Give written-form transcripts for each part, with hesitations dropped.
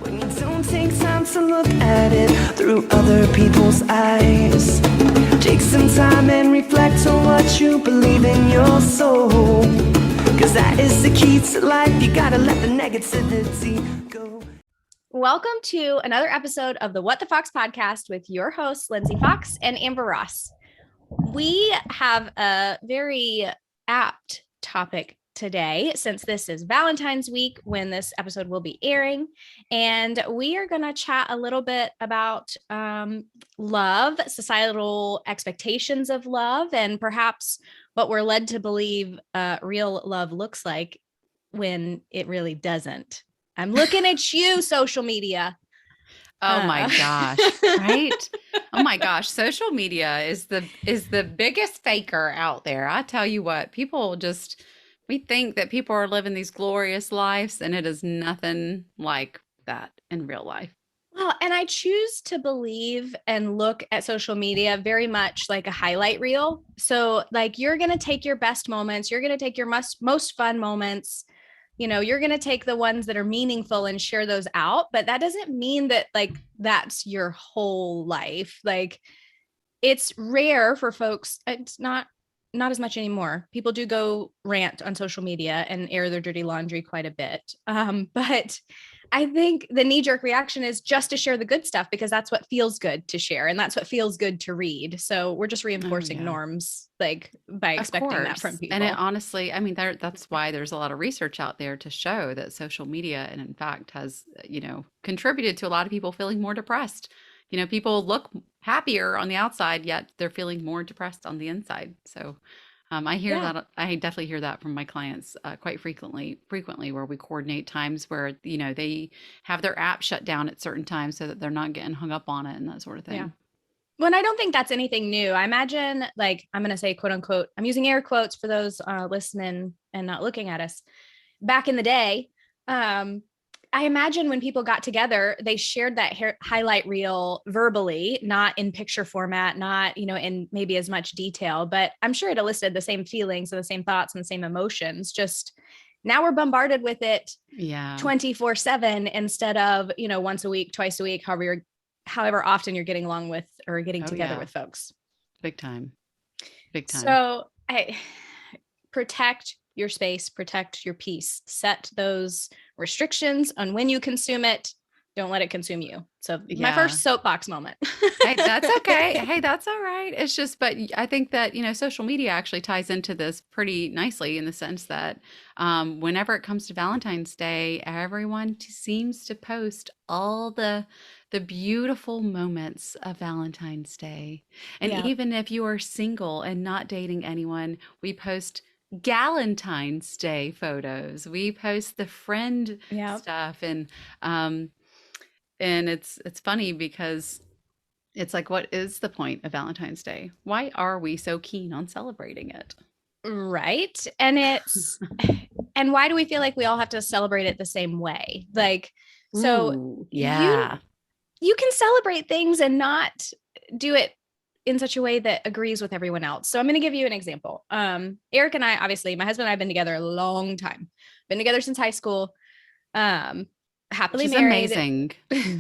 When you don't take time to look at it through other people's eyes. Take some time and reflect on what you believe in your soul. Cause that is the key to life. You gotta let the negativity go. Welcome to another episode of the What the Fox podcast with your hosts, Lindsey Fox and Amber Ross. We have a very apt topic today since this is Valentine's week when this episode will be airing. And we are going to chat a little bit about love, societal expectations of love, and perhaps what we're led to believe real love looks like when it really doesn't. I'm looking at you, social media. Oh my gosh, right? Oh my gosh, social media is the biggest faker out there. I tell you what, we think that people are living these glorious lives, and it is nothing like that in real life. Well, and I choose to believe and look at social media very much like a highlight reel. So like you're going to take your best moments, you're going to take your most fun moments. You know, you're going to take the ones that are meaningful and share those out, but that doesn't mean that like that's your whole life. Like it's rare for folks. It's not as much anymore. People do go rant on social media and air their dirty laundry quite a bit. But I think the knee-jerk reaction is just to share the good stuff because that's what feels good to share and that's what feels good to read. So we're just reinforcing norms like by expecting that from people. And it honestly, I mean, that's why there's a lot of research out there to show that social media, and in fact has, contributed to a lot of people feeling more depressed. People look happier on the outside, yet they're feeling more depressed on the inside. So I hear that. I definitely hear that from my clients quite frequently, where we coordinate times where, they have their app shut down at certain times so that they're not getting hung up on it and that sort of thing. Yeah. Well, and I don't think that's anything new. I imagine, like, I'm going to say, quote unquote, I'm using air quotes for those listening and not looking at us. Back in the day, I imagine when people got together, they shared that highlight reel verbally, not in picture format, not, in maybe as much detail, but I'm sure it elicited the same feelings and the same thoughts and the same emotions. Just now we're bombarded with it 24/7 instead of, once a week, twice a week, however often you're getting along with or getting together with folks. Big time. So protect your space, protect your peace, set those restrictions on when you consume it. Don't let it consume you. So my first soapbox moment. Hey, that's okay. Hey, that's all right. It's just, but I think that, social media actually ties into this pretty nicely in the sense that whenever it comes to Valentine's Day, everyone seems to post all the beautiful moments of Valentine's Day. And even if you are single and not dating anyone, we post Galentine's Day photos. We post the friend stuff, and it's funny because it's like, what is the point of Valentine's Day? Why are we so keen on celebrating it? Right. And and why do we feel like we all have to celebrate it the same way? Like, so you can celebrate things and not do it in such a way that agrees with everyone else. So I'm going to give you an example. Eric and I, obviously, my husband and I have been together a long time, been together since high school, happily married. Amazing.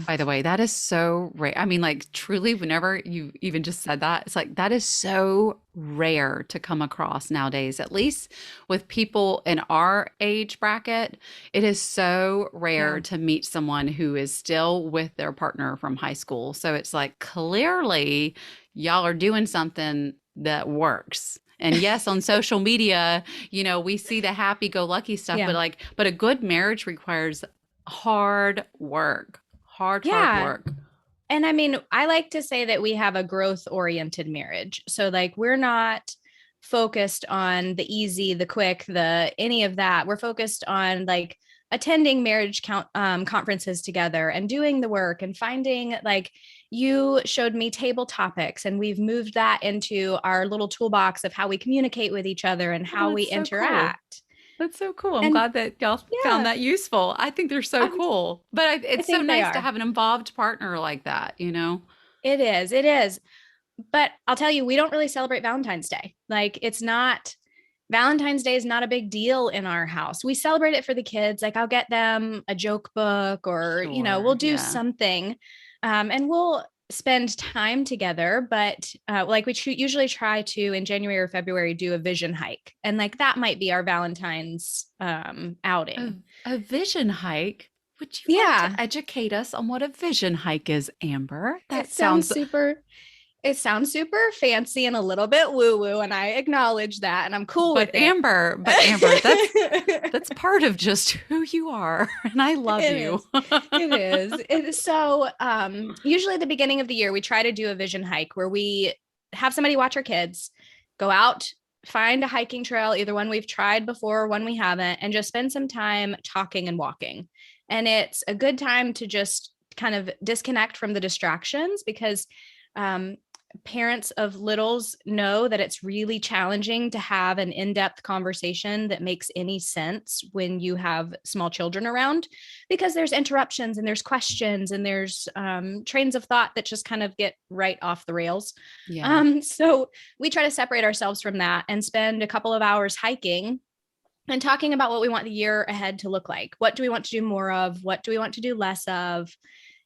By the way, that is so rare. I mean, like truly, whenever you even just said that, it's like, that is so rare to come across nowadays, at least with people in our age bracket. It is so rare to meet someone who is still with their partner from high school. So it's like, clearly y'all are doing something that works. And yes, on social media, we see the happy-go-lucky stuff, but a good marriage requires hard work. Hard work. And I mean, I like to say that we have a growth-oriented marriage. So like, we're not focused on the easy, the quick, any of that. We're focused on like attending marriage conferences together and doing the work and finding, like, you showed me table topics, and we've moved that into our little toolbox of how we communicate with each other and how we interact. Cool. That's so cool. I'm glad that y'all found that useful. I think they're so cool. But it's so nice to have an involved partner like that, It is. But I'll tell you, we don't really celebrate Valentine's Day. Like, it's not Valentine's Day is not a big deal in our house. We celebrate it for the kids. Like I'll get them a joke book or, Sure. we'll do Yeah. something and we'll spend time together. But like we usually try to in January or February do a vision hike. And like that might be our Valentine's A, outing. a vision hike. Would you like Yeah. to educate us on what a vision hike is, Amber? It That sounds sounds, super It sounds super fancy and a little bit woo-woo, and I acknowledge that, and I'm cool with it. But Amber, that's part of just who you are, and I love It you. is. It is. It is. So, usually at the beginning of the year, we try to do a vision hike where we have somebody watch our kids, go out, find a hiking trail, either one we've tried before or one we haven't, and just spend some time talking and walking. And it's a good time to just kind of disconnect from the distractions because um, parents of littles know that it's really challenging to have an in-depth conversation that makes any sense when you have small children around because there's interruptions and there's questions and there's trains of thought that just kind of get right off the rails. Yeah. So we try to separate ourselves from that and spend a couple of hours hiking and talking about what we want the year ahead to look like. What do we want to do more of? What do we want to do less of?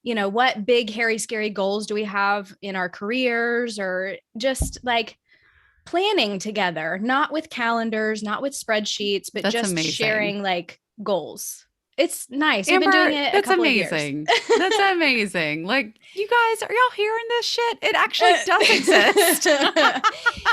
What big, hairy, scary goals do we have in our careers or just like planning together, not with calendars, not with spreadsheets, but That's just amazing. sharing like goals. It's nice. We've been doing Amber, it a that's couple of years. amazing. That's amazing. Like, you guys, are y'all hearing this shit? It actually does exist.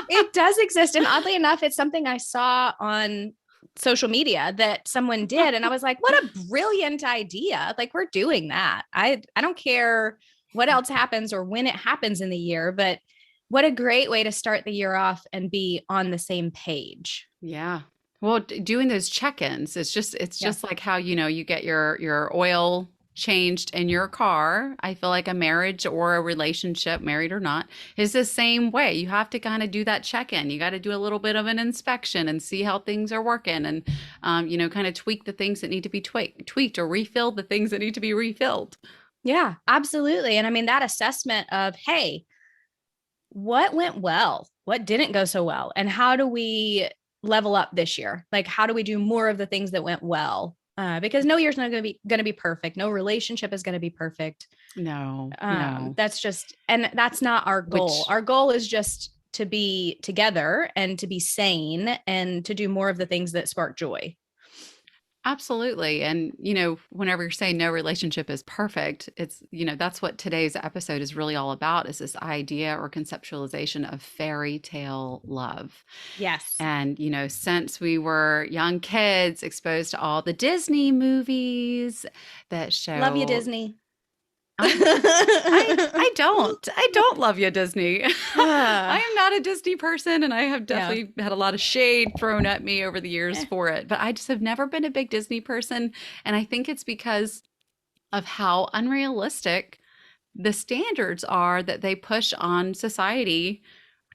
It does exist. And oddly enough, it's something I saw on social media that someone did. And I was like, what a brilliant idea. Like, we're doing that. I don't care what else happens or when it happens in the year, but what a great way to start the year off and be on the same page. Yeah. Well, doing those check-ins, it's Yeah. just like how, you get your oil changed in your car. I feel like a marriage or a relationship, married or not, is the same way. You have to kind of do that check-in. You got to do a little bit of an inspection and see how things are working and, kind of tweak the things that need to be tweaked or refill the things that need to be refilled. Yeah, absolutely. And I mean, that assessment of, hey, what went well? What didn't go so well? And how do we level up this year? Like, how do we do more of the things that went well? Because no year's not going to be perfect. No relationship is going to be perfect. No, no. And that's not our goal. Which Our goal is just to be together and to be sane and to do more of the things that spark joy. Absolutely. And, whenever you're saying no relationship is perfect, it's, that's what today's episode is really all about is this idea or conceptualization of fairy tale love. Yes. And, since we were young kids exposed to all the Disney movies that show Love you, Disney. I don't love you, Disney. I am not a Disney person, and I have Yeah. definitely had a lot of shade thrown at me over the years for it. But I just have never been a big Disney person, and I think it's because of how unrealistic the standards are that they push on society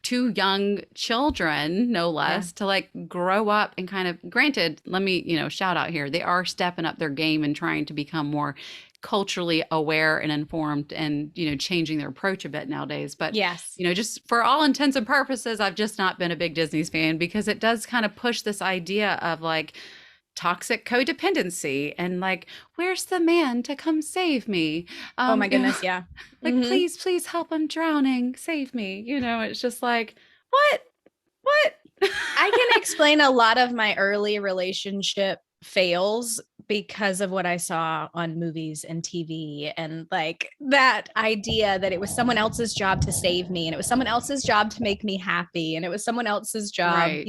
to young children, no less, to like grow up and kind of, granted, let me, shout out here. They are stepping up their game and trying to become more culturally aware and informed and, changing their approach a bit nowadays. But, Yes. just for all intents and purposes, I've just not been a big Disney fan because it does kind of push this idea of like, toxic codependency and like, where's the man to come save me? Oh my goodness. Yeah. Like, Mhm. please help, I'm drowning, save me. It's just like, what? I can explain a lot of my early relationship fails because of what I saw on movies and TV and like that idea that it was someone else's job to save me and it was someone else's job to make me happy and it was someone else's job, Right.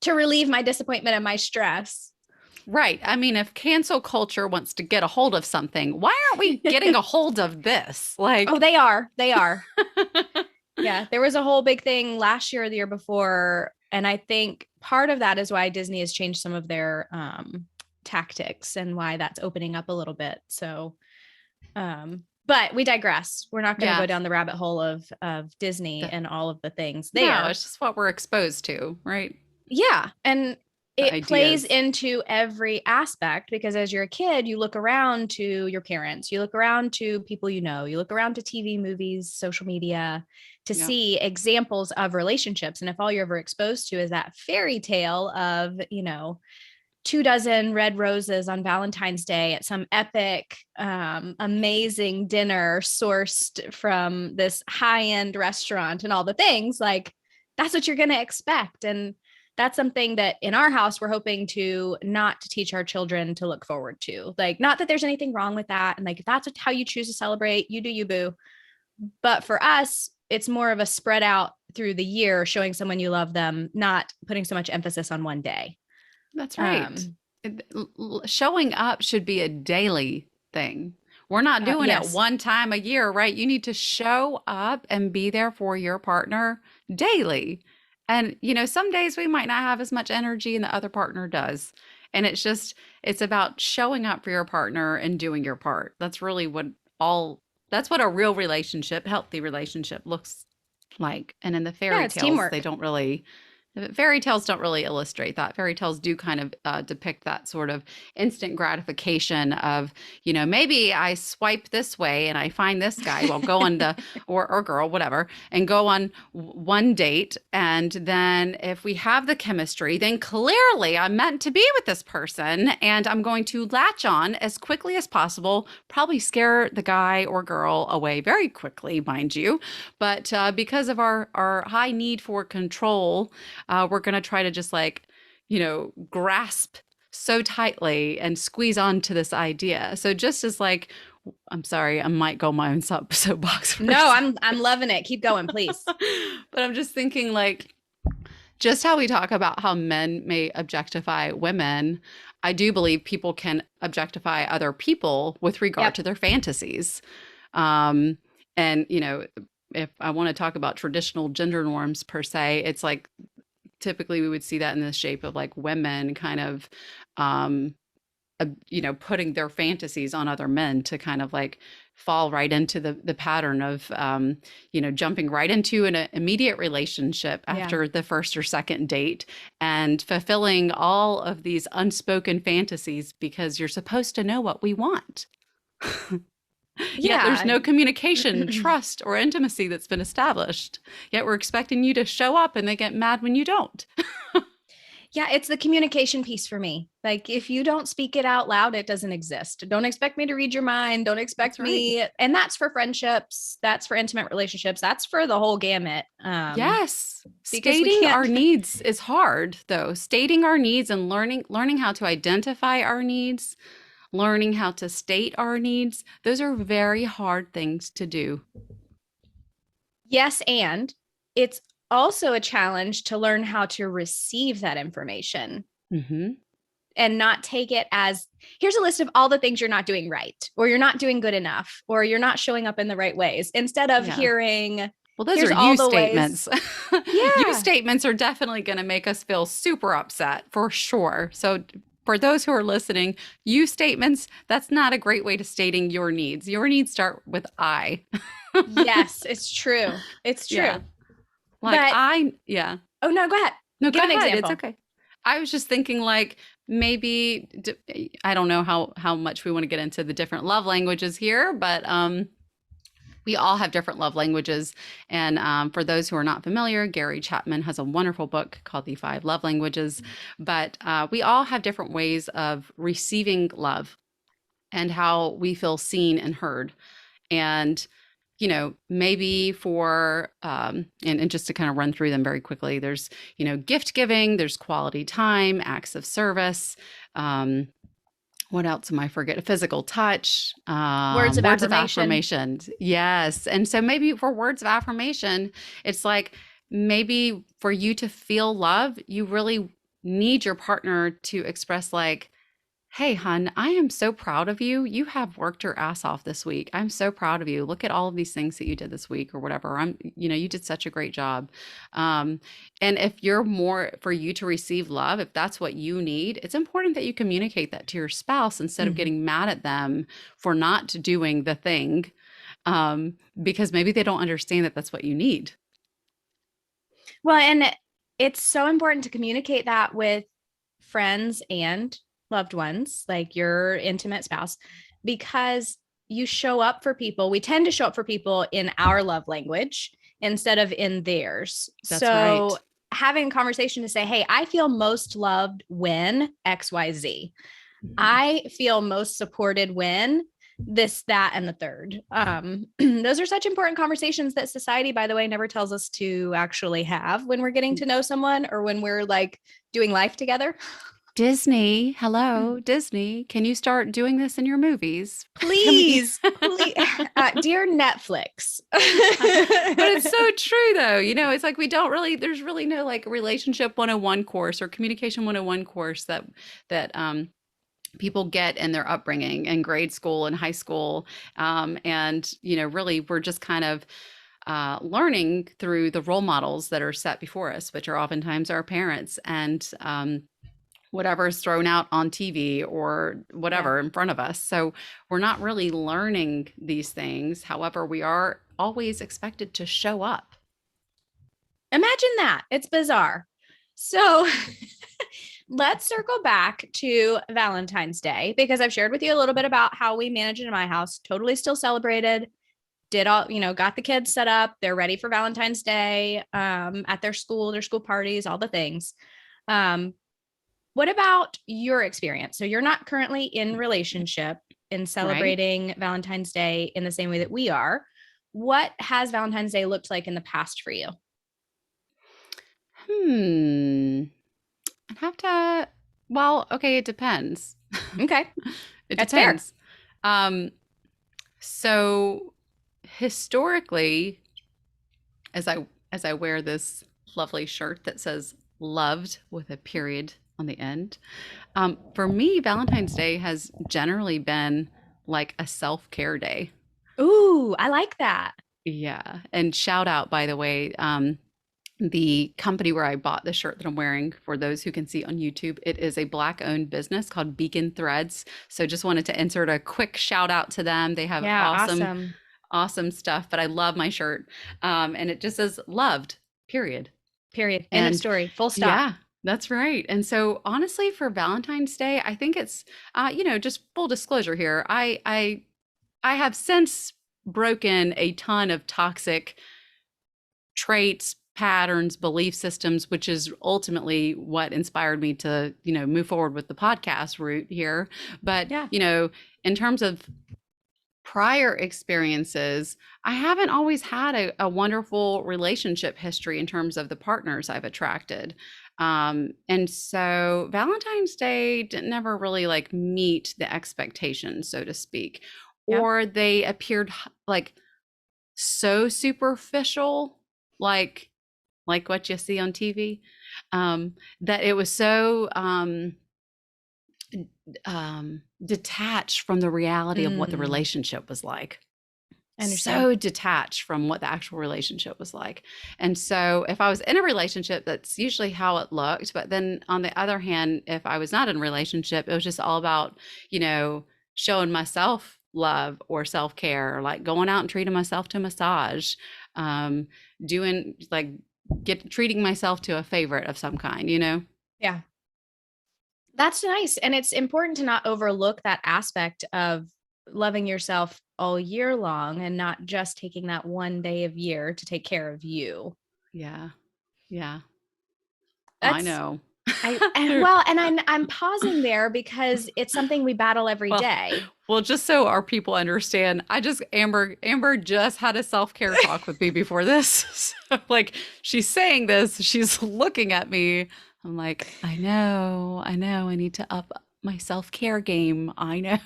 To relieve my disappointment and my stress. Right. I mean, if cancel culture wants to get a hold of something, why aren't we getting a hold of this? Like, Oh, they are. They are. Yeah. There was a whole big thing last year or the year before. And I think part of that is why Disney has changed some of their tactics and why that's opening up a little bit. So, but we digress. We're not going to go Yes. down the rabbit hole of Disney and all of the things no, there. it's just what we're exposed to, right? Yeah. And the it plays ideas. into every aspect because as you're a kid, you look around to your parents, you look around to people you know, you look around to TV, movies, social media to Yeah. see examples of relationships. And if all you're ever exposed to is that fairy tale of, 2 dozen red roses on Valentine's Day at some epic, amazing dinner sourced from this high end restaurant and all the things, like that's what you're going to expect. And that's something that in our house, we're hoping to not to teach our children to look forward to. Like, not that there's anything wrong with that. And like, if that's how you choose to celebrate, you do you, boo. But for us, it's more of a spread out through the year, showing someone you love them, not putting so much emphasis on one day. That's right. Um, Showing up should be a daily thing. We're not doing it yes. one time a year, right? You need to show up and be there for your partner daily. And, some days we might not have as much energy and the other partner does. And it's about showing up for your partner and doing your part. That's what a real relationship, healthy relationship looks like. And in the Yeah, fairy it's tales, teamwork. fairy tales don't really illustrate that. Fairy tales do kind of depict that sort of instant gratification of, maybe I swipe this way and I find this guy, well, go on to, or girl, whatever, and go on one date. And then if we have the chemistry, then clearly I'm meant to be with this person and I'm going to latch on as quickly as possible, probably scare the guy or girl away very quickly, mind you. But because of our high need for control, we're going to try to just grasp so tightly and squeeze onto this idea. So just as I'm sorry, I might go my own soapbox for No, I'm loving it. Keep going, please. but I'm just thinking just how we talk about how men may objectify women, I do believe people can objectify other people with regard Yep. to their fantasies. And, if I want to talk about traditional gender norms per se, it's typically we would see that in the shape of women kind of putting their fantasies on other men to kind of fall right into the pattern of jumping right into an immediate relationship Yeah. after the first or second date and fulfilling all of these unspoken fantasies because you're supposed to know what we want. Yet there's no communication, trust, or intimacy that's been established. Yet we're expecting you to show up and they get mad when you don't. Yeah, it's the communication piece for me. Like, if you don't speak it out loud, it doesn't exist. Don't expect me to read your mind. Don't expect me. And that's for friendships. That's for intimate relationships. That's for the whole gamut. Yes. Because we Stating our can't. needs is hard, though. Stating our needs and learning how to identify our needs, learning how to state our needs, those are very hard things to do. Yes, and it's also a challenge to learn how to receive that information and not take it as, here's a list of all the things you're not doing right, or you're not doing good enough, or you're not showing up in the right ways, instead of hearing, well, those here's are all you the statements. Yeah. You statements are definitely going to make us feel super upset for sure. So for those who are listening, you statements, that's not a great way to stating your needs. Your needs start with I. Yes, it's true. It's true. Yeah. Oh, no, go ahead. No, Give go an ahead. example. It's okay. I was just thinking maybe, I don't know how much we want to get into the different love languages here, but we all have different love languages. And for those who are not familiar, Gary Chapman has a wonderful book called The 5 Love Languages. But we all have different ways of receiving love and how we feel seen and heard. And maybe for, and just to kind of run through them very quickly, there's, gift giving, there's quality time, acts of service. What else am I forgetting? Physical touch, Words of affirmation. Yes. And so maybe for words of affirmation, it's maybe for you to feel love, you really need your partner to express hey, hun, I am so proud of you. You have worked your ass off this week. I'm so proud of you. Look at all of these things that you did this week or whatever. You did such a great job. And if you're more for you to receive love, if that's what you need, it's important that you communicate that to your spouse instead of getting mad at them for not doing the thing, because maybe they don't understand that that's what you need. Well, and it's so important to communicate that with friends and loved ones, like your intimate spouse, because you show up for people. We tend to show up for people in our love language instead of in theirs. That's So right. having a conversation to say, hey, I feel most loved when XYZ. Mhm. I feel most supported when this, that, and the third. Those are such important conversations that society, by the way, never tells us to actually have when we're getting to know someone or when we're like doing life together. Disney, hello, Disney. Can you start doing this in your movies? Can we? Please, please, dear Netflix. But it's so true though. It's like we don't really, there's really no like relationship 101 course or communication 101 course that people get in their upbringing in grade school and high school. And really we're just kind of learning through the role models that are set before us, which are oftentimes our parents and whatever is thrown out on TV or whatever in front of us. So we're not really learning these things. However, we are always expected to show up. Imagine that. It's bizarre. So let's circle back to Valentine's Day because I've shared with you a little bit about how we manage it in my house. Totally still celebrated. Did all, got the kids set up. They're ready for Valentine's Day at their school parties, all the things. What about your experience? So you're not currently in relationship in Right? celebrating Valentine's Day in the same way that we are. What has Valentine's Day looked like in the past for you? Hmm. I'd have to, well, okay, it depends. Okay, It that's fair. depends. Um, so historically, as I wear this lovely shirt that says loved with a period on the end, for me, Valentine's Day has generally been like a self-care day. Ooh, I like that. Yeah. And shout out, by the way, the company where I bought the shirt that I'm wearing, for those who can see on YouTube, it is a Black owned business called Beacon Threads. So just wanted to insert a quick shout out to them. They have Yeah, awesome, awesome. awesome stuff, but I love my shirt. And it just says loved, period. Period. End of And story. Full stop. yeah, that's right. And so honestly, for Valentine's Day, I think it's, just full disclosure here. I have since broken a ton of toxic traits, patterns, belief systems, which is ultimately what inspired me to, move forward with the podcast route here. But, Yeah. In terms of prior experiences, I haven't always had a wonderful relationship history in terms of the partners I've attracted. And so Valentine's Day didn't never really like meet the expectations, so to speak, Yeah. or they appeared like so superficial, like what you see on TV, that it was so detached from the reality of what the Mm, relationship was like. I understand. So detached from what the actual relationship was like. And so if I was in a relationship, that's usually how it looked. But then on the other hand, if I was not in a relationship, it was just all about, showing myself love or self-care, like going out and treating myself to a massage, doing like treating myself to a favorite of some kind. Yeah. That's nice. And it's important to not overlook that aspect of loving yourself all year long and not just taking that one day of year to take care of you. Yeah. Yeah. I That's know. I and well, and I'm pausing there because it's something we battle every Well, day. well, just so our people understand, Amber just had a self-care talk with me before this. So, like she's saying this, she's looking at me. I'm like, I know, I need to up my self-care game. I know.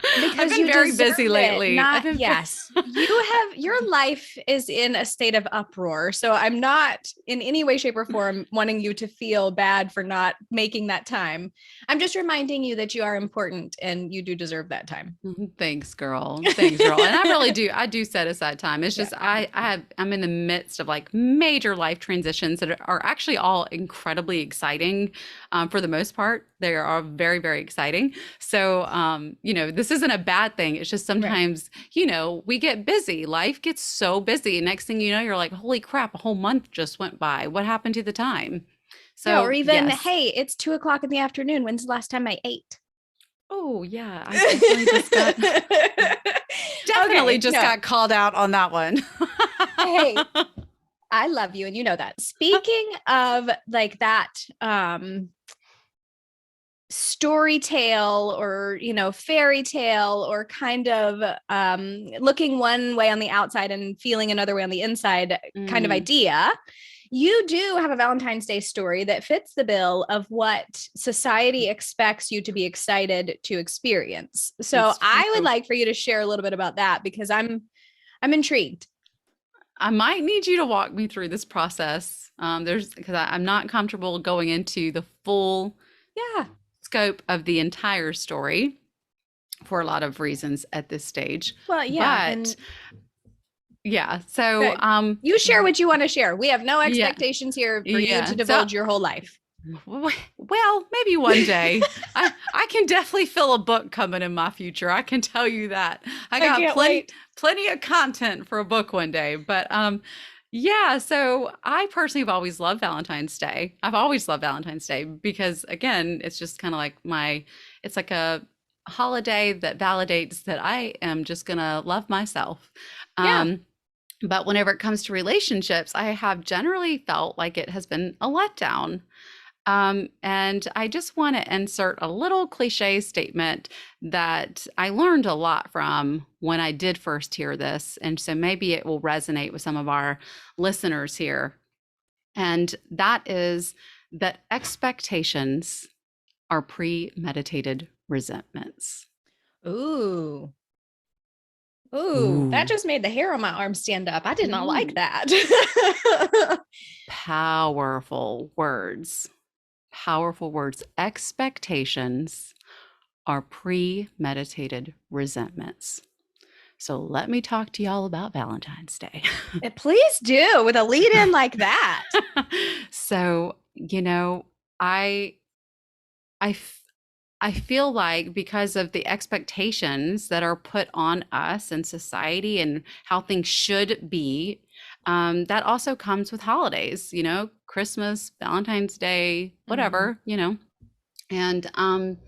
I've Because been you very deserve busy it. lately. I've Not, been yes, you have, your life is in a state of uproar. So I'm not in any way, shape, or form wanting you to feel bad for not making that time. I'm just reminding you that you are important and you do deserve that time. Thanks, girl. Thanks, girl. And I really do. I do set aside time. It's Yeah. just I'm in the midst of like major life transitions that are actually all incredibly exciting. For the most part, they are very, very exciting. So, this isn't a bad thing. It's just Right. sometimes, we get busy. Life gets so busy. Next thing you know, you're like, holy crap, a whole month just went by. What happened to the time? Yeah, or So even, yes. hey, it's 2:00 in the afternoon. When's the last time I ate? Oh yeah, I definitely just got definitely Okay, just no. got called out on that one. Hey, I love you and you know that. Speaking of like that story tale or fairy tale or kind of looking one way on the outside and feeling another way on the inside kind of Mm, idea, you do have a Valentine's Day story that fits the bill of what society expects you to be excited to experience. So it's I would true. like for you to share a little bit about that because I'm intrigued. I might need you to walk me through this process. There's because I'm not comfortable going into the full Yeah. scope of the entire story for a lot of reasons at this stage. Well, yeah, But and yeah, so good. You share what you want to share. We have no yeah, expectations here for you to yeah. So divulge your whole life. well, maybe one day. I can definitely feel a book coming in my future. I can tell you that. I I got can't wait. plenty of content for a book one day. But yeah, so I personally have always loved Valentine's Day. I've always loved Valentine's Day because again, it's just kind of like it's like a holiday that validates that I am just gonna love myself. Yeah. But whenever it comes to relationships, I have generally felt like it has been a letdown. And I just want to insert a little cliche statement that I learned a lot from when I did first hear this. And so maybe it will resonate with some of our listeners here. And that is that expectations are premeditated resentments. Ooh. Ooh, that Ooh, just made the hair on my arm stand up. I did not like ooh. that. Powerful words. Powerful words. Expectations are premeditated resentments. So let me talk to y'all about Valentine's Day. Please do with a lead in like that. So, I I f- I feel like because of the expectations that are put on us in society and how things should be, that also comes with holidays, Christmas, Valentine's Day, Mhm. whatever, and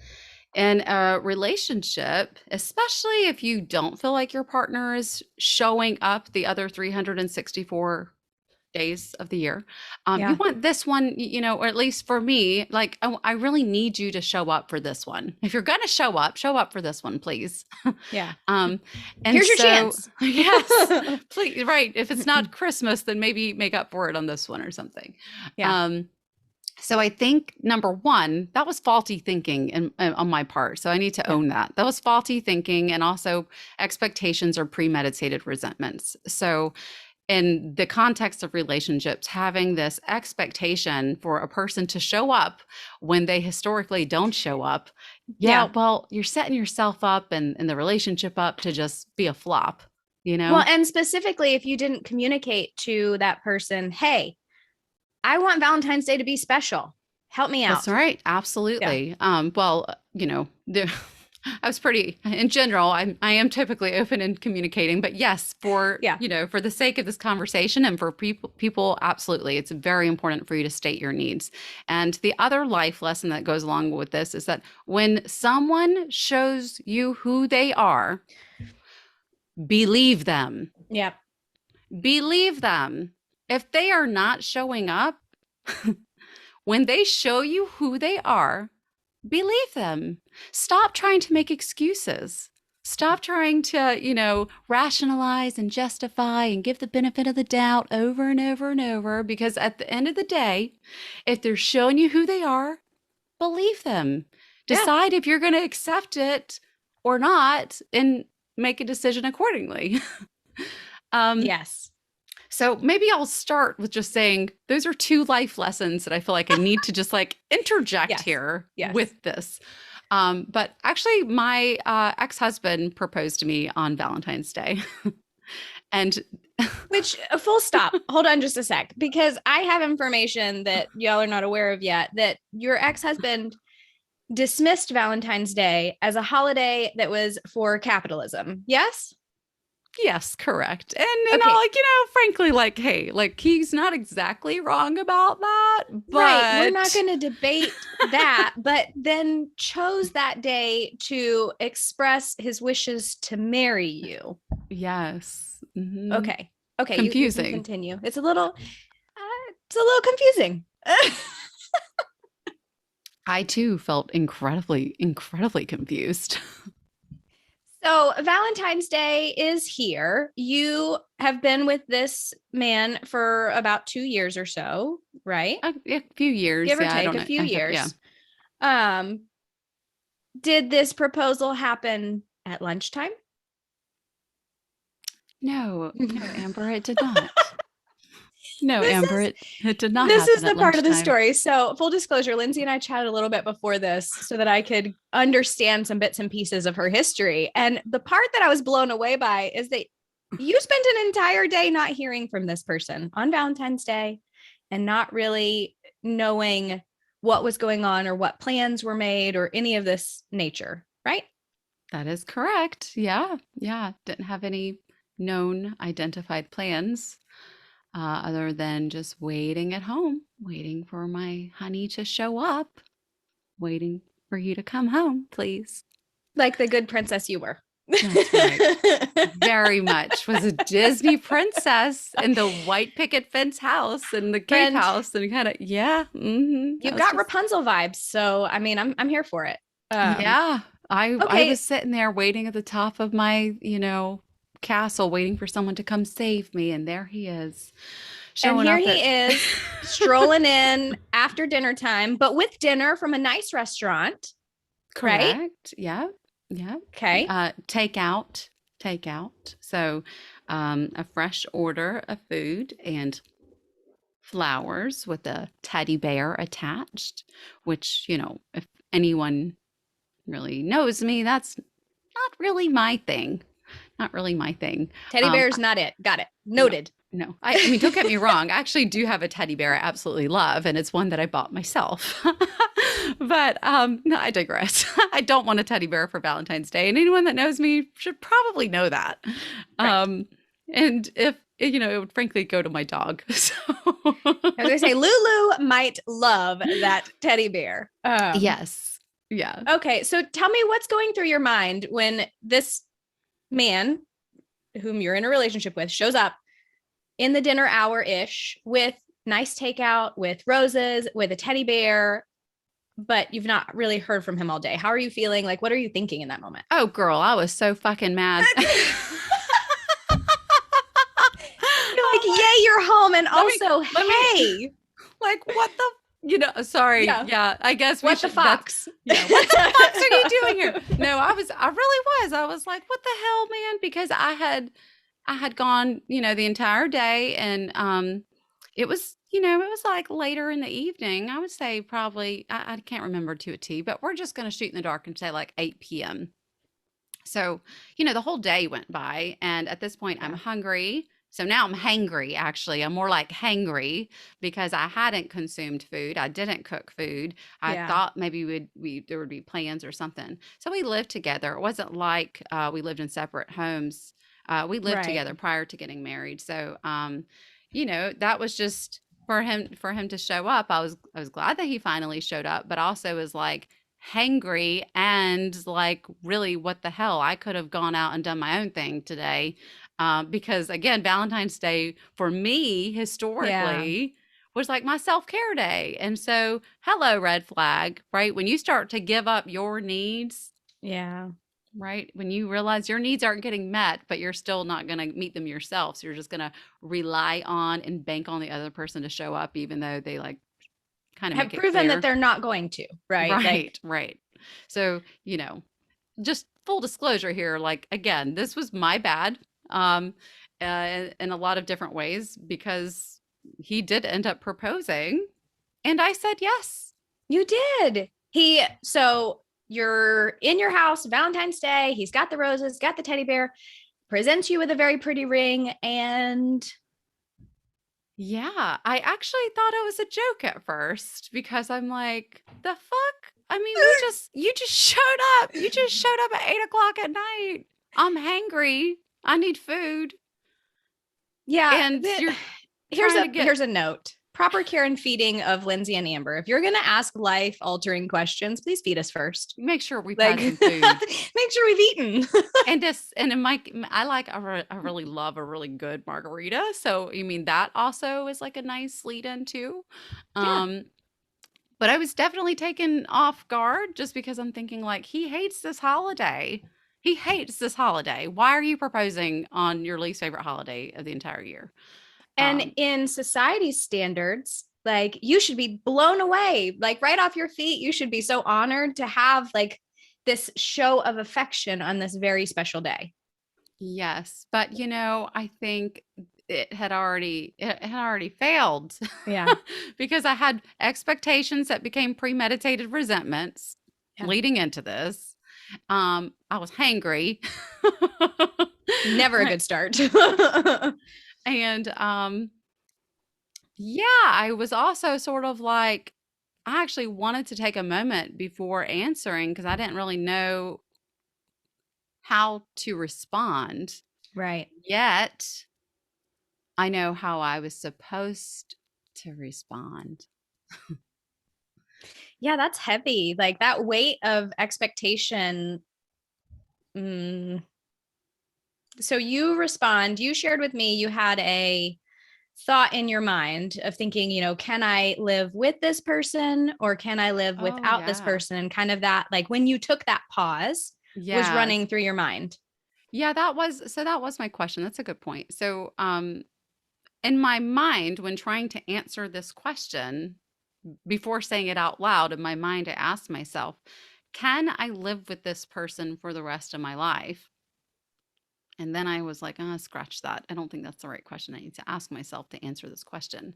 in a relationship, especially if you don't feel like your partner is showing up the other 364 days of the year, you Yeah. want this one, or at least for me, like I really need you to show up for this one. If you're gonna show up for this one, please. Yeah. um, and Here's your so, chance. yes, please, right. If it's not Christmas, then maybe make up for it on this one or something. Yeah. Um, so I think number one, that was faulty thinking on my part. So I need to Yeah. own that. That was faulty thinking, and also expectations are premeditated resentments. So in the context of relationships, having this expectation for a person to show up when they historically don't show up, yeah, Yeah. well, you're setting yourself up and the relationship up to just be a flop, you Well, know? and specifically if you didn't communicate to that person, hey, I want Valentine's Day to be special. Help me That's out. right. Yeah. Absolutely. Well, I was pretty, in general, I am typically open in communicating, but yes, Yeah. for the sake of this conversation and for people, absolutely. It's very important for you to state your needs. And the other life lesson that goes along with this is that when someone shows you who they are, believe them. Yeah. Believe them. If they are not showing up, when they show you who they are, believe them. Stop trying to make excuses. Stop trying to, rationalize and justify and give the benefit of the doubt over and over and over. Because at the end of the day, if they're showing you who they are, believe them. Yeah. Decide if you're going to accept it or not and make a decision accordingly. um, Yes. so maybe I'll start with just saying those are two life lessons that I feel like I need to just like interject Yes. here Yes. with this. But actually, my ex-husband proposed to me on Valentine's Day. And Which a full stop. Hold on just a sec, because I have information that y'all are not aware of yet that your ex-husband dismissed Valentine's Day as a holiday that was for capitalism. Yes? Yes, correct. And Okay. like, frankly, like, hey, like he's not exactly wrong about that, Right. We're not but going to debate that, but then chose that day to express his wishes to marry you. yes. Okay. Okay. You can Confusing. continue. It's a little confusing. I too felt incredibly, incredibly confused. So Valentine's Day is here. You have been with this man for about 2 years or so, right? A few years. Give or Yeah, I take don't a know. few Yeah. years. Um, did this proposal happen at lunchtime? No, no, Amber, it did not. No, This Amber, is it did not this is happen the at part of the lunchtime. story. So, full disclosure, Lindsay and I chatted a little bit before this so that I could understand some bits and pieces of her history. And the part that I was blown away by is that you spent an entire day not hearing from this person on Valentine's Day and not really knowing what was going on or what plans were made or any of this nature, right? That is correct. Yeah. Yeah. Didn't have any known identified plans other than just waiting at home, waiting for my honey to show up, waiting for you to come home, please. Like the good princess you were. That's right. Very much was a Disney princess in the white picket fence house and the cave Friend, house and kind of I you've was got just Rapunzel vibes. So, I mean, I'm here for it. yeah. I was Okay. sitting there waiting at the top of my, castle waiting for someone to come save me and there he is And showing here up he at is strolling in after dinner time, but with dinner from a nice restaurant, right? correct. Yeah. Yeah. Okay. Takeout. So, a fresh order of food and flowers with a teddy bear attached, which, if anyone really knows me, that's not really my thing. Not really my thing. Teddy bear's not it. Got it. No, Noted. no. I mean, don't get me wrong. I actually do have a teddy bear I absolutely love, and it's one that I bought myself. But no, I digress. I don't want a teddy bear for Valentine's Day, and anyone that knows me should probably know that. Right. And if it would frankly go to my dog. So I was going to say, Lulu might love that teddy bear. yes, yeah. Okay. So tell me what's going through your mind when this man, whom you're in a relationship with, shows up in the dinner hour ish with nice takeout, with roses, with a teddy bear, but you've not really heard from him all day. How are you feeling? Like, what are you thinking in that moment? Oh, girl, I was so fucking mad. You're like, yay, you're home. And also, let me- hey, like what the sorry. Yeah, I guess we what the should that's- fox? Yeah, what the fuck are you doing here? No, I really was. I was like, what the hell, man? Because I had gone, the entire day and it was, it was like later in the evening. I would say probably I can't remember to a T, but we're just gonna shoot in the dark and say like 8 p.m. So, the whole day went by, and at this point, I'm Yeah. hungry. So now I'm hangry, actually. I'm more like hangry because I hadn't consumed food. I didn't cook food. I Yeah. thought maybe there would be plans or something. So we lived together. It wasn't like we lived in separate homes. We lived Right. together prior to getting married. So, that was just for him to show up. I was glad that he finally showed up, but also was like, hangry and like really what the hell, I could have gone out and done my own thing today because again, Valentine's Day for me historically was like my self-care day. And so hello, red flag, right? When you start to give up your needs, Yeah. right, when you realize your needs aren't getting met but you're still not going to meet them yourself, so you're just going to rely on and bank on the other person to show up even though they like kind of Have make it proven clear. that they're not going to, right? Right, right. So, just full disclosure here, like again, this was my bad in a lot of different ways because he did end up proposing and I said yes. You did. So you're in your house, Valentine's Day. He's got the roses, got the teddy bear, presents you with a very pretty ring. And Yeah, I actually thought it was a joke at first because I'm like, the fuck? I mean, you just showed up. You just showed up at 8 o'clock at night. I'm hangry. I need food. Yeah. And you're Here's trying to get, here's a note. Proper care and feeding of Lindsey and Amber. If you're gonna ask life altering questions, please feed us first. make sure we've Like had some food. make sure we've eaten. And this, and in my, I like, I really love a really good margarita. So, you mean that also is like a nice lead in too. Yeah. Um, but I was definitely taken off guard just because I'm thinking like, he hates this holiday. He hates this holiday. Why are you proposing on your least favorite holiday of the entire year? And Um, in society's standards, like you should be blown away, like right off your feet. You should be so honored to have like this show of affection on this very special day. yes, but I think it had already failed Yeah. because I had expectations that became premeditated resentments Yeah. leading into this. I was hangry. Never a good start. And yeah, I was also sort of like, I actually wanted to take a moment before answering because I didn't really know how to respond. Right. Yet I know how I was supposed to respond. Yeah, that's heavy. Like that weight of expectation. Mm. So you respond, you shared with me, you had a thought in your mind of thinking, can I live with this person or can I live Oh, without this yeah. person? And kind of that, like when you took that pause, was Yes. running through your mind. Yeah, that was my question. That's a good point. So, in my mind, when trying to answer this question, before saying it out loud, in my mind, I asked myself, can I live with this person for the rest of my life? And then I was like, scratch that. I don't think that's the right question I need to ask myself to answer this question.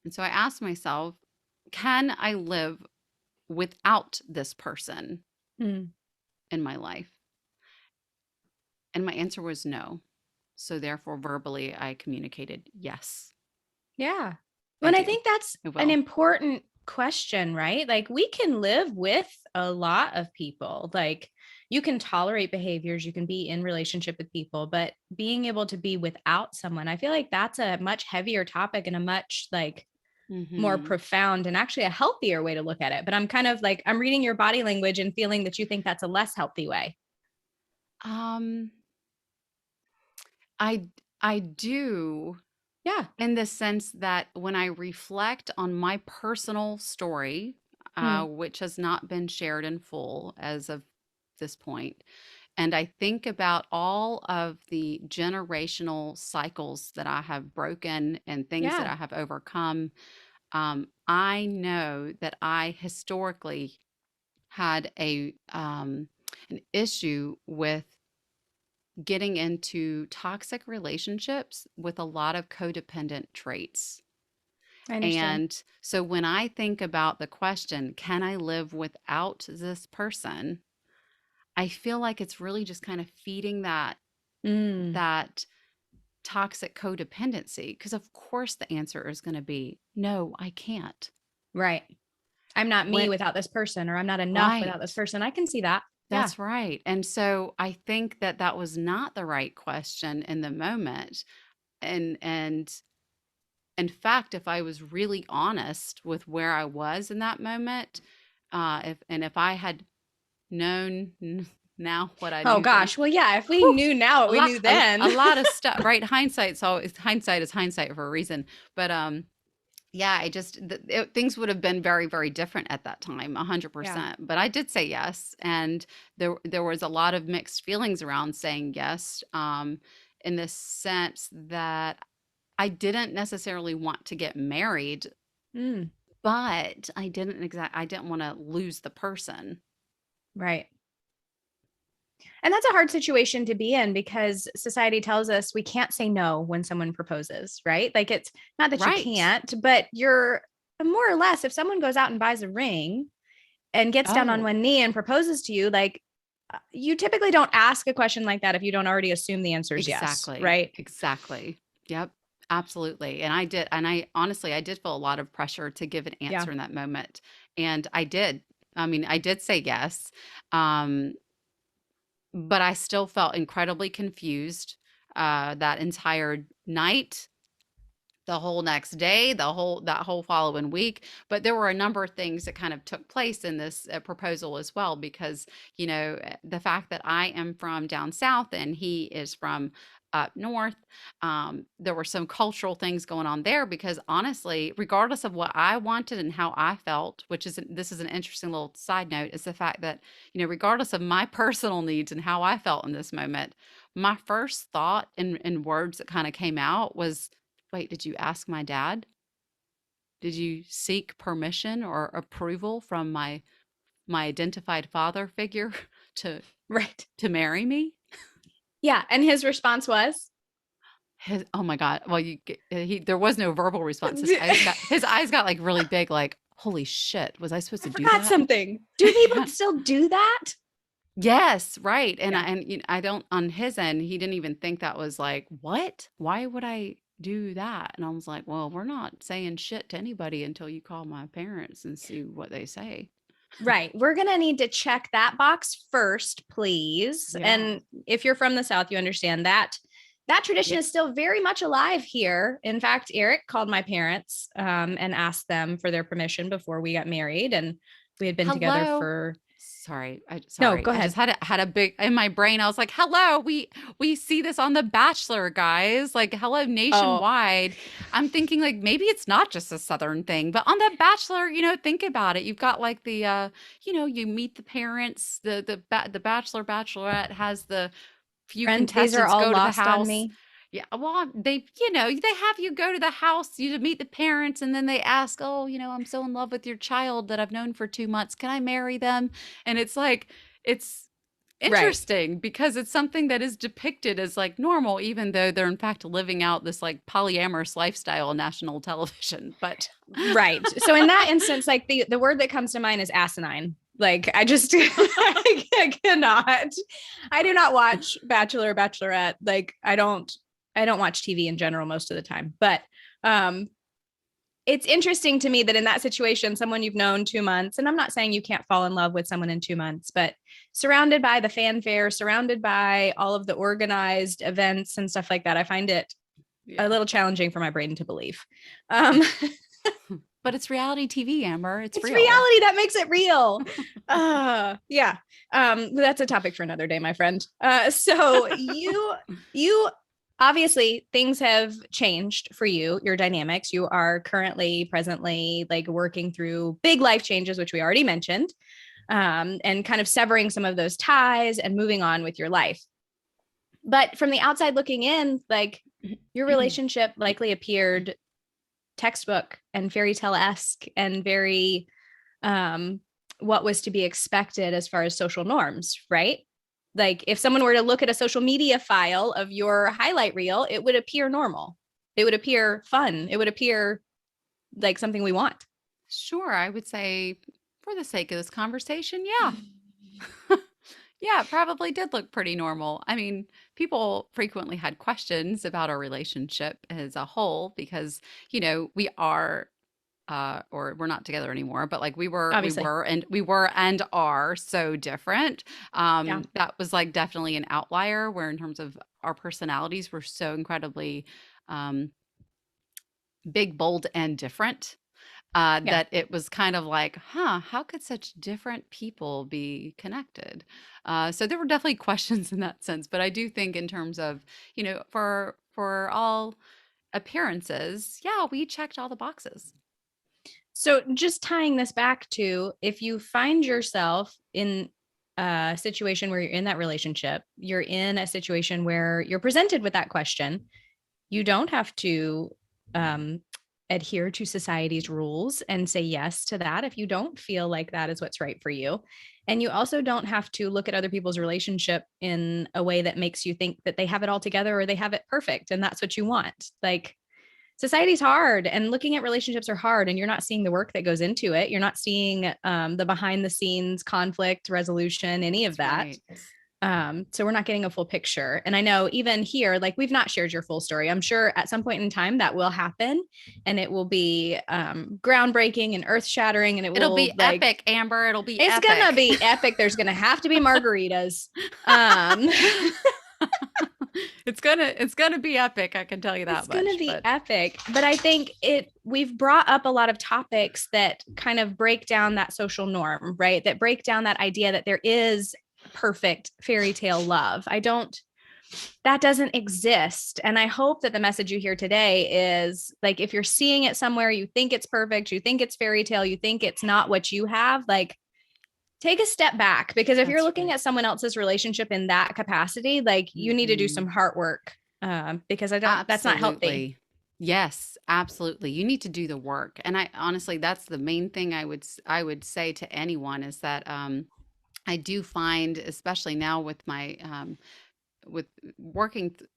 And so I asked myself, can I live without this person Mm. in my life? And my answer was no. So therefore, verbally, I communicated, yes, Yeah. I Well, and I do. think that's I an will. important question, right? Like we can live with a lot of people. Like you can tolerate behaviors, you can be in relationship with people, but being able to be without someone, I feel like that's a much heavier topic and a much like more Hmm. profound and actually a healthier way to look at it. But I'm kind of like, I'm reading your body language and feeling that you think that's a less healthy way. Um, I I do, Yeah. in the sense that when I reflect on my personal story, Mm. which has not been shared in full as of this point, and I think about all of the generational cycles that I have broken and things that Yeah. I have overcome, I know that I historically had an issue with getting into toxic relationships with a lot of codependent traits. I understand. And so when I think about the question, can I live without this person? I feel like it's really just kind of feeding Mm. that toxic codependency because of course the answer is going to be no, I can't. Right. I'm not me When without this person, or I'm not enough without this right. person. I can see that. Yeah. That's right. And so I think that that was not the right question in the moment. And in fact, if I was really honest with where I was in that moment, if I had known now what I Oh knew then, gosh. Well, yeah. If we whew, knew now what a we lot knew a, then. a lot of stuff, right? Hindsight is hindsight for a reason. But yeah, things would have been very, very different at that time, Yeah. 100%. But I did say yes, and there was a lot of mixed feelings around saying yes, in the sense that I didn't necessarily want to get married, Mm. but I didn't want to lose the person. Right. And that's a hard situation to be in because society tells us we can't say no when someone proposes, right? Like it's not that you Right. can't, but you're more or less, if someone goes out and buys a ring and gets down on Oh, one knee and proposes to you, like you typically don't ask a question like that if you don't already assume the answer is yes, exactly. right? Exactly. Yep. Absolutely. And I honestly, I did feel a lot of pressure to give an Yeah. answer in that moment. And I did. I mean, I did say yes. Um, but I still felt incredibly confused. that entire night, the whole next day, that whole following week. But there were a number of things that kind of took place in this proposal as well, because, the fact that I am from down south and he is from up north, there were some cultural things going on there, because honestly, regardless of what I wanted and how I felt, this is an interesting little side note, is the fact that, regardless of my personal needs and how I felt in this moment, my first thought and words that kind of came out was, wait, did you ask my dad? Did you seek permission or approval from my identified father figure to Right. to marry me? Yeah. And his response was, Oh my God. Well, there was no verbal response. His eyes got like really big, like, holy shit, was I supposed I to do forgot that? something. Do people still do that? Yes, right. And Yeah. I don't, on his end, he didn't even think that was like, what? Why would I do that? And I was like, well, we're not saying shit to anybody until you call my parents and see what they say. Right. We're going to need to check that box first, please. Yeah. And if you're from the South, you understand that tradition Yeah. is still very much alive here. In fact, Eric called my parents and asked them for their permission before we got married. And we had been together Hello. for Sorry. no, Sorry. go I ahead. just had a big in my brain. I was like, hello, we see this on The Bachelor, guys. Like, hello, nationwide. I'm thinking like maybe it's not just a Southern thing, but on The Bachelor, think about it. You've got like the you meet the parents, the Bachelor, Bachelorette has the few Friend, these are contestants all go to the lost on house. me. Yeah, well, they have you go to the house, you to meet the parents, and then they ask, "Oh, I'm so in love with your child that I've known for 2 months. Can I marry them?" And it's like, it's Right. interesting because it's something that is depicted as like normal, even though they're in fact living out this like polyamorous lifestyle on national television. But Right. So in that instance, like the word that comes to mind is asinine. Like I just I cannot. I do not watch Bachelor or Bachelorette. Like I don't watch TV in general most of the time. But it's interesting to me that in that situation, someone you've known 2 months, and I'm not saying you can't fall in love with someone in 2 months, but surrounded by the fanfare, surrounded by all of the organized events and stuff like that, I find it yeah. a little challenging for my brain to believe. But it's reality TV, Amber. It's real. Reality that makes it real. Yeah. That's a topic for another day, my friend. So you obviously things have changed for you, your dynamics. You are presently like working through big life changes, which we already mentioned, and kind of severing some of those ties and moving on with your life. But from the outside looking in, like your relationship likely appeared textbook and fairy tale-esque and very what was to be expected as far as social norms, right? Like if someone were to look at a social media file of your highlight reel, it would appear normal. It would appear fun. It would appear like something we want. Sure, I would say for the sake of this conversation, yeah. Yeah, it probably did look pretty normal. I mean, people frequently had questions about our relationship as a whole because, we are or we're not together anymore, but like Obviously. we were and are so different. Yeah. That was like definitely an outlier where in terms of our personalities were so incredibly big, bold, and different. Yeah. That it was kind of like, how could such different people be connected? So there were definitely questions in that sense, but I do think in terms of, for all appearances, yeah, we checked all the boxes. So just tying this back to if you find yourself in a situation where you're in that relationship, you're in a situation where you're presented with that question, you don't have to adhere to society's rules and say yes to that if you don't feel like that is what's right for you. And you also don't have to look at other people's relationship in a way that makes you think that they have it all together or they have it perfect and that's what you want. Like society's hard and looking at relationships are hard and you're not seeing the work that goes into it. You're not seeing the behind the scenes conflict resolution, any of that. Right. So we're not getting a full picture. And I know even here, like we've not shared your full story. I'm sure at some point in time that will happen and it will be groundbreaking and earth shattering. And It'll be like, epic, Amber. It'll be it's epic. gonna be epic. There's gonna have to be margaritas. It's gonna be epic. I can tell you that It's going to much. be But epic. But I think we've brought up a lot of topics that kind of break down that social norm, right? That break down that idea that there is perfect fairy tale love. That doesn't exist. And I hope that the message you hear today is like, if you're seeing it somewhere, you think it's perfect, you think it's fairy tale, you think it's not what you have, like, take a step back, because if you're that's looking right. at someone else's relationship in that capacity, like, you need to do Mhm. some heart work, because that's not healthy. Absolutely. Yes, absolutely. You need to do the work. And I honestly, that's the main thing I would say to anyone is that I do find, especially now with my with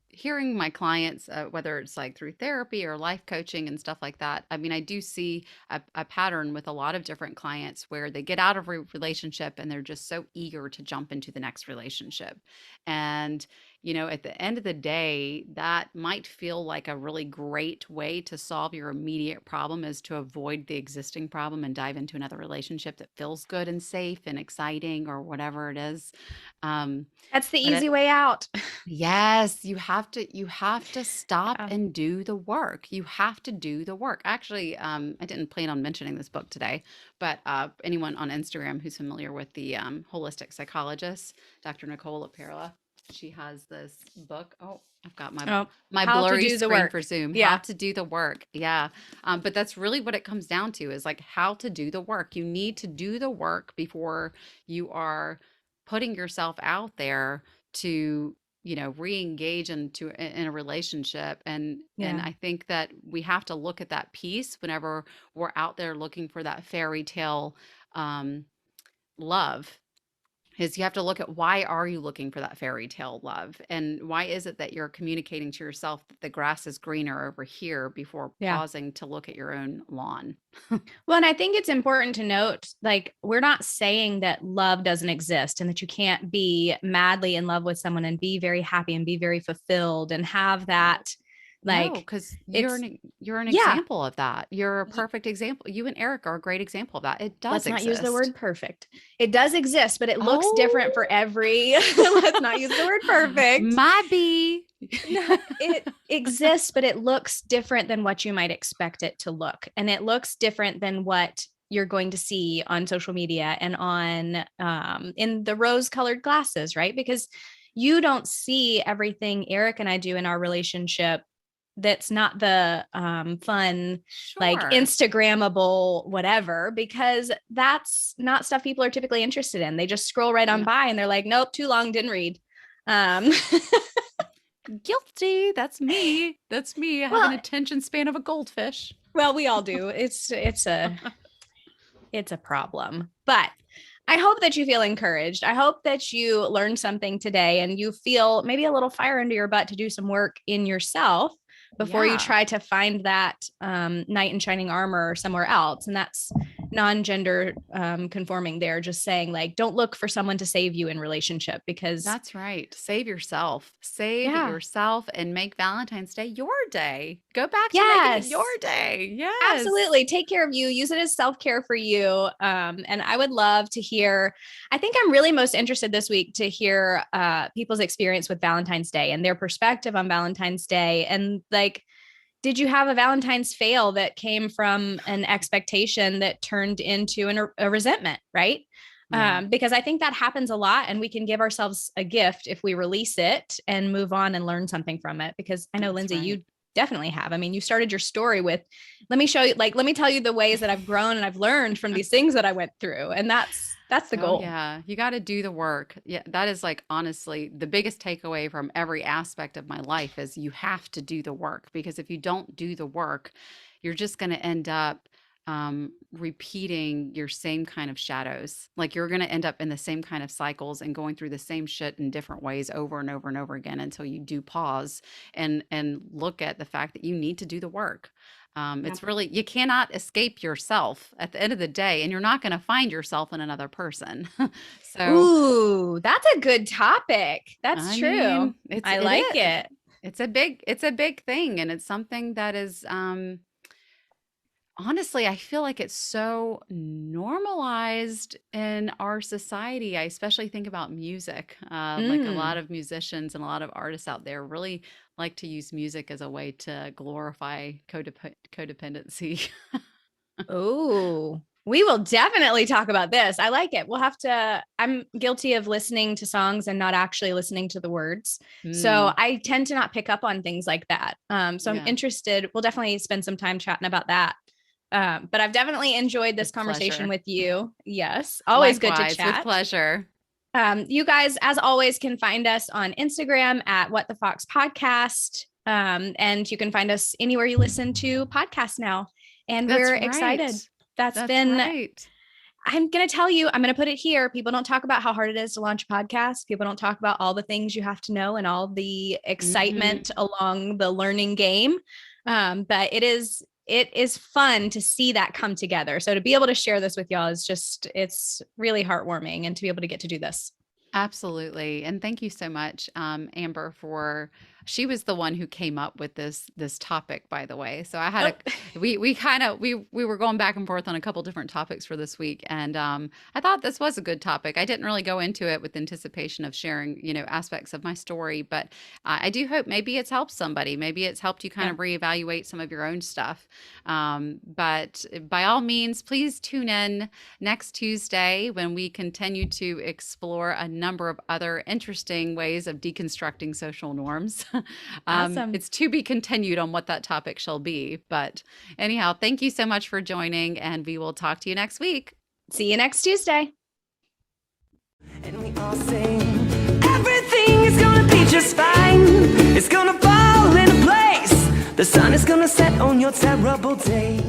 hearing my clients, whether it's like through therapy or life coaching and stuff like that. I mean, I do see a pattern with a lot of different clients where they get out of a relationship and they're just so eager to jump into the next relationship. And, at the end of the day, that might feel like a really great way to solve your immediate problem, is to avoid the existing problem and dive into another relationship that feels good and safe and exciting or whatever it is. Um, That's the but easy way out. Yes, you have to stop Yeah. and do the work. You have to do the work. Actually, I didn't plan on mentioning this book today, but anyone on Instagram who's familiar with the holistic psychologist, Dr. Nicole LaPerla, she has this book. Oh, I've got my Oh, my how to blurry do the screen work. for Zoom. How Yeah. to do the work. Yeah. But that's really what it comes down to, is like how to do the work. You need to do the work before you are putting yourself out there to re-engage in a relationship. And Yeah. I think that we have to look at that piece whenever we're out there looking for that fairy tale um love, is you have to look at, why are you looking for that fairy tale love, and why is it that you're communicating to yourself that the grass is greener over here before Yeah. pausing to look at your own lawn. Well, and I think it's important to note, like, we're not saying that love doesn't exist and that you can't be madly in love with someone and be very happy and be very fulfilled and have that, No, like, because it's, you're an yeah. example of that. You're a perfect example. You and Eric are a great example of that. It does Let's not use the exist. word perfect. It does exist, but it looks different for Oh, every, let's not use the word perfect. my bee. No, it exists, but it looks different than what you might expect it to look. And it looks different than what you're going to see on social media and on in the rose colored glasses, right? Because you don't see everything Eric and I do in our relationship that's not the fun, like, Sure. Instagrammable whatever, because that's not stuff people are typically interested in. They just scroll right on Yeah. by and they're like, nope, too long, didn't read. Um, Guilty. That's me. That's me. I have an well, attention span of a goldfish. well, we all do. It's a problem. But I hope that you feel encouraged. I hope that you learned something today and you feel maybe a little fire under your butt to do some work in yourself before you Yeah. try to find that knight in shining armor somewhere else. And that's non-gender conforming there, just saying, like, don't look for someone to save you in relationship, because That's right. Save yourself. Save yeah, yourself and make Valentine's Day your day. Go back to making it your yes, day. Yes. absolutely. Take care of you. Use it as self care for you. And I would love to hear. I think I'm really most interested this week to hear people's experience with Valentine's Day and their perspective on Valentine's Day. And, like, did you have a Valentine's fail that came from an expectation that turned into a resentment, right? Yeah. Because I think that happens a lot, and we can give ourselves a gift if we release it and move on and learn something from it. Because I know, That's Lindsay, right. you definitely have. I mean, you started your story with, let me show you, like, let me tell you the ways that I've grown and I've learned from these things that I went through. And that's the Oh goal. yeah, you got to do the work. Yeah, that is like honestly the biggest takeaway from every aspect of my life, is you have to do the work, because if you don't do the work, you're just going to end up repeating your same kind of shadows. Like you're going to end up in the same kind of cycles and going through the same shit in different ways over and over and over again, until you do pause and look at the fact that you need to do the work. Yeah. It's really, you cannot escape yourself at the end of the day, and you're not going to find yourself in another person. So, Ooh, that's a good topic. That's I true. mean, it's I it like is it. it's a big thing, and it's something that is honestly, I feel like it's so normalized in our society. I especially think about music. Like a lot Mm. of musicians and a lot of artists out there really like to use music as a way to glorify codependency. Oh, we will definitely talk about this. I like it. We'll have to, I'm guilty of listening to songs and not actually listening to the words. So Mm, I tend to not pick up on things like that. So I'm yeah, interested. We'll definitely spend some time chatting about that. But I've definitely enjoyed this with conversation pleasure. with you. Yes, always good to Likewise, with chat. pleasure. You guys, as always, can find us on Instagram at What the Fox Podcast. And you can find us anywhere you listen to podcasts now. And we're That's excited. right. That's That's been, right. I'm going to tell you, I'm going to put it here. People don't talk about how hard it is to launch a podcast. People don't talk about all the things you have to know and all the Hmm. excitement along the learning game. But it is fun to see that come together. So to be able to share this with y'all is just, it's really heartwarming and to be able to get to do this. Absolutely. And thank you so much, Amber, for she was the one who came up with this topic, by the way. So I had Oh, we kind of we were going back and forth on a couple different topics for this week. And I thought this was a good topic. I didn't really go into it with anticipation of sharing, aspects of my story, but I do hope maybe it's helped somebody. Maybe it's helped you kind yeah. of reevaluate some of your own stuff. But by all means, please tune in next Tuesday when we continue to explore a number of other interesting ways of deconstructing social norms. Awesome. It's to be continued on what that topic shall be. But anyhow, thank you so much for joining, and we will talk to you next week. See you next Tuesday. And we all sing, everything is gonna be just fine. It's gonna fall into place. The sun is gonna set on your terrible day.